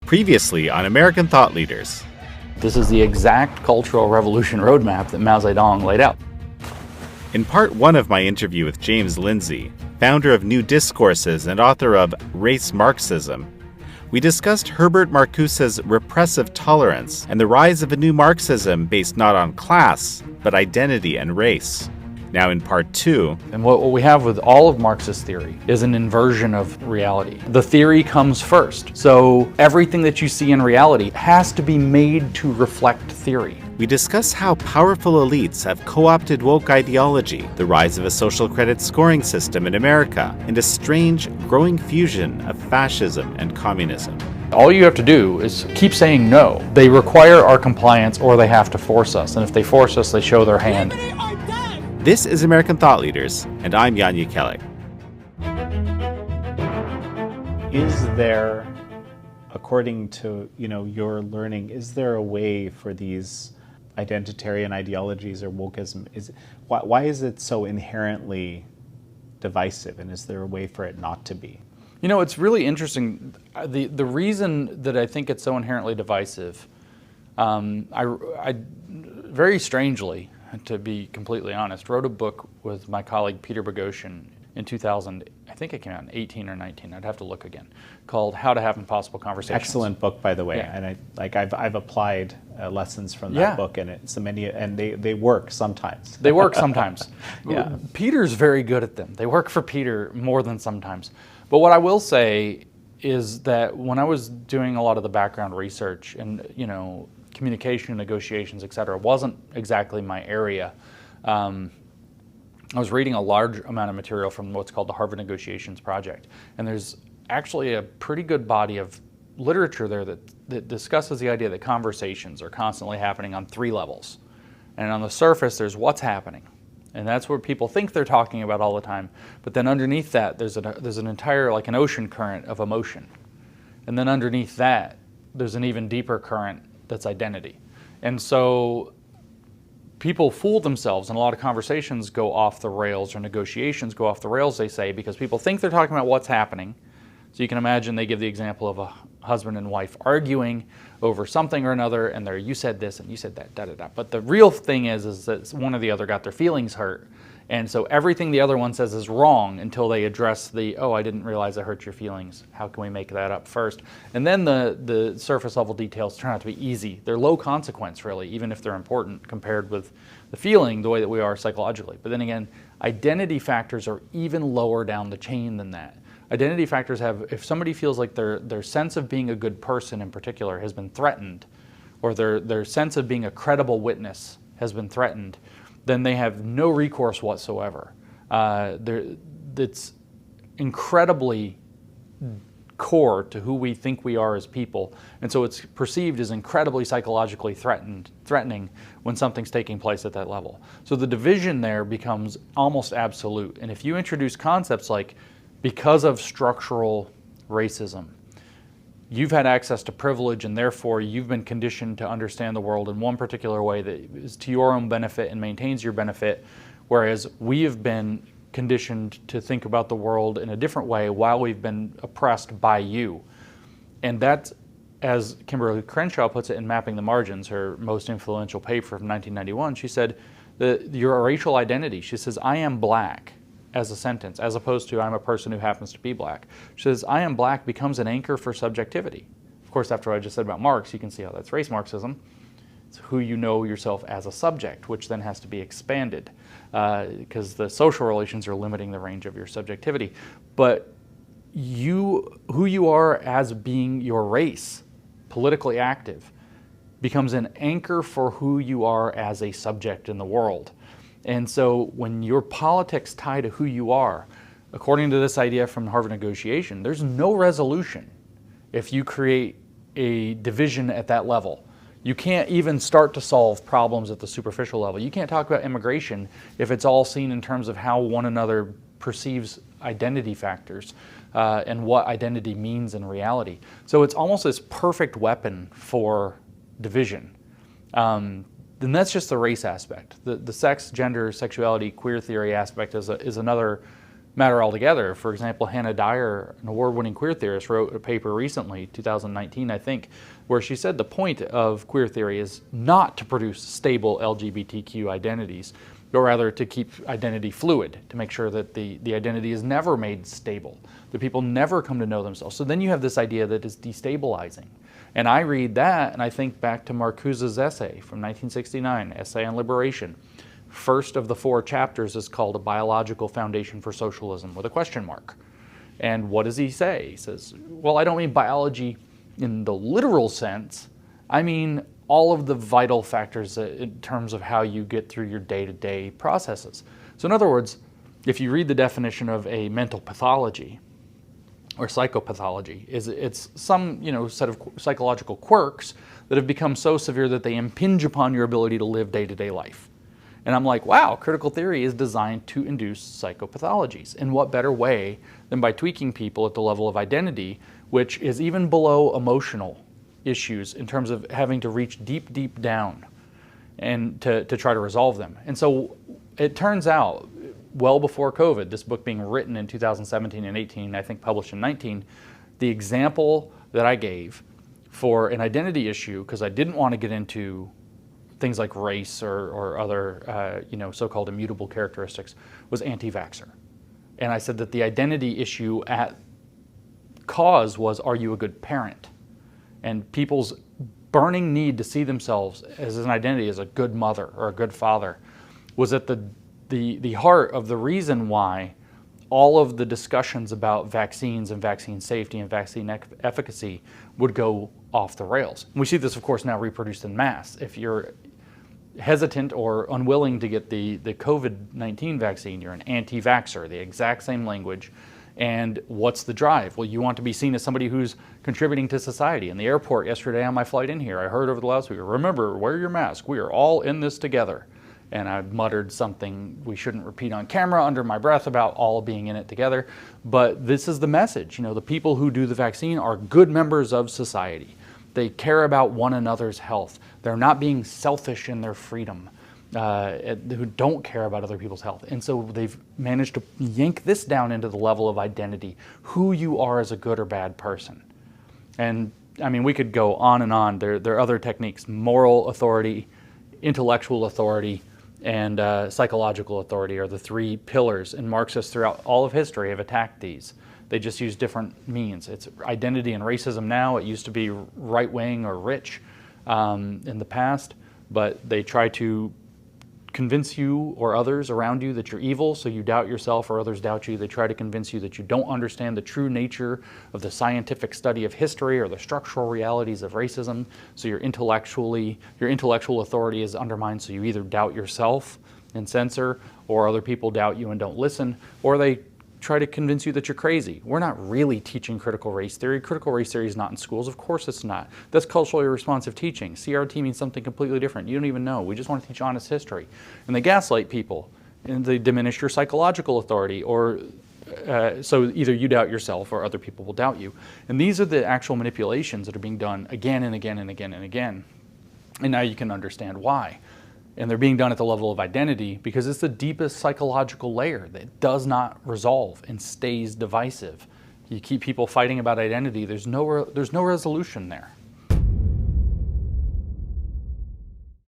Previously on American Thought Leaders. This is the exact cultural revolution roadmap that Mao Zedong laid out. In part one of my interview with James Lindsay, founder of New Discourses and author of Race Marxism, we discussed Herbert Marcuse's Repressive Tolerance and the rise of a new Marxism based not on class, but identity and race. Now in part two. And what we have with all of Marxist theory is an inversion of reality. The theory comes first. So everything that you see in reality has to be made to reflect theory. We discuss how powerful elites have co-opted woke ideology, the rise of a social credit scoring system in America, and a strange, growing fusion of fascism and communism. All you have to do is keep saying no. They require our compliance or they have to force us. And if they force us, they show their hand. This is American Thought Leaders, and I'm Yanya Kelly. Is there, according to your learning, is there a way for these identitarian ideologies or wokeism? Why is it so inherently divisive, and is there a way for it not to be? It's really interesting. The reason that I think it's so inherently divisive, I very strangely, to be completely honest, wrote a book with my colleague Peter Boghossian in 2000, I think it came out in 18 or 19, I'd have to look again, called How to Have Impossible Conversations. Excellent book, by the way, yeah. And I've applied lessons from that book, and they work sometimes. They work sometimes. Yeah. Peter's very good at them. They work for Peter more than sometimes. But what I will say is that when I was doing a lot of the background research and, communication, negotiations, et cetera, wasn't exactly my area. I was reading a large amount of material from what's called the Harvard Negotiations Project. And there's actually a pretty good body of literature there that discusses the idea that conversations are constantly happening on three levels. And on the surface, there's what's happening. And that's what people think they're talking about all the time. But then underneath that, there's an entire, like an ocean current of emotion. And then underneath that, there's an even deeper current that's identity. And so people fool themselves, and a lot of conversations go off the rails, or negotiations go off the rails, they say, because people think they're talking about what's happening. So you can imagine they give the example of a husband and wife arguing over something or another, and you said this and you said that, da-da-da. But the real thing is that one or the other got their feelings hurt. And so everything the other one says is wrong until they address I didn't realize I hurt your feelings. How can we make that up first? And then the surface level details turn out to be easy. They're low consequence, really, even if they're important compared with the feeling, the way that we are psychologically. But then again, identity factors are even lower down the chain than that. Identity factors if somebody feels like their sense of being a good person in particular has been threatened, or their sense of being a credible witness has been threatened, then they have no recourse whatsoever. It's incredibly core to who we think we are as people, and so it's perceived as incredibly psychologically threatening when something's taking place at that level. So the division there becomes almost absolute. And if you introduce concepts like, because of structural racism, you've had access to privilege, and therefore you've been conditioned to understand the world in one particular way that is to your own benefit and maintains your benefit, whereas we have been conditioned to think about the world in a different way while we've been oppressed by you. And that's, as Kimberly Crenshaw puts it in Mapping the Margins, her most influential paper from 1991, she said, your racial identity, she says, I am black, as a sentence, as opposed to I'm a person who happens to be black. She says, I am black becomes an anchor for subjectivity. Of course, after what I just said about Marx, you can see how that's race Marxism. It's who you know yourself as a subject, which then has to be expanded because the social relations are limiting the range of your subjectivity. But who you are as being your race, politically active, becomes an anchor for who you are as a subject in the world. And so when your politics tie to who you are, according to this idea from Harvard Negotiation, there's no resolution if you create a division at that level. You can't even start to solve problems at the superficial level. You can't talk about immigration if it's all seen in terms of how one another perceives identity factors and what identity means in reality. So it's almost this perfect weapon for division. Then that's just the race aspect. The sex, gender, sexuality, queer theory aspect is another matter altogether. For example, Hannah Dyer, an award-winning queer theorist, wrote a paper recently, 2019, I think, where she said the point of queer theory is not to produce stable LGBTQ identities, but rather to keep identity fluid, to make sure that the identity is never made stable, that people never come to know themselves. So then you have this idea that is destabilizing. And I read that and I think back to Marcuse's essay from 1969, Essay on Liberation. First of the 4 chapters is called A Biological Foundation for Socialism with a question mark. And what does he say? He says, well, I don't mean biology in the literal sense. I mean all of the vital factors in terms of how you get through your day-to-day processes. So in other words, if you read the definition of a mental pathology or psychopathology, it's some set of psychological quirks that have become so severe that they impinge upon your ability to live day-to-day life. And I'm like, wow, critical theory is designed to induce psychopathologies. And what better way than by tweaking people at the level of identity, which is even below emotional issues in terms of having to reach deep, deep down and to try to resolve them. And so it turns out, well before COVID, this book being written in 2017 and 18, I think published in 19, the example that I gave for an identity issue, because I didn't want to get into things like race or other so-called immutable characteristics, was anti-vaxxer. And I said that the identity issue at cause was, are you a good parent? And people's burning need to see themselves as an identity as a good mother or a good father was at the heart of the reason why all of the discussions about vaccines and vaccine safety and vaccine efficacy would go off the rails. We see this, of course, now reproduced in mass. If you're hesitant or unwilling to get the COVID-19 vaccine, you're an anti-vaxxer, the exact same language. And what's the drive? Well, you want to be seen as somebody who's contributing to society. In the airport yesterday on my flight in here, I heard over the loudspeaker, remember, wear your mask. We are all in this together. And I muttered something we shouldn't repeat on camera under my breath about all being in it together. But this is the message. The people who do the vaccine are good members of society. They care about one another's health. They're not being selfish in their freedom, who don't care about other people's health. And so they've managed to yank this down into the level of identity, who you are as a good or bad person. And I mean, we could go on and on. There are other techniques: moral authority, intellectual authority, and psychological authority are the 3 pillars. And Marxists throughout all of history have attacked these. They just use different means. It's identity and racism now. It used to be right-wing or rich in the past, but they try to convince you or others around you that you're evil, so you doubt yourself or others doubt you. They try to convince you that you don't understand the true nature of the scientific study of history or the structural realities of racism, so your intellectual authority is undermined, so you either doubt yourself and censor, or other people doubt you and don't listen, or they try to convince you that you're crazy. We're not really teaching critical race theory. Critical race theory is not in schools. Of course it's not. That's culturally responsive teaching. CRT means something completely different. You don't even know. We just want to teach honest history. And they gaslight people, and they diminish your psychological authority, or so either you doubt yourself or other people will doubt you. And these are the actual manipulations that are being done again and again and again and again. And now you can understand why. And they're being done at the level of identity because it's the deepest psychological layer that does not resolve and stays divisive. You keep people fighting about identity, there's no resolution there.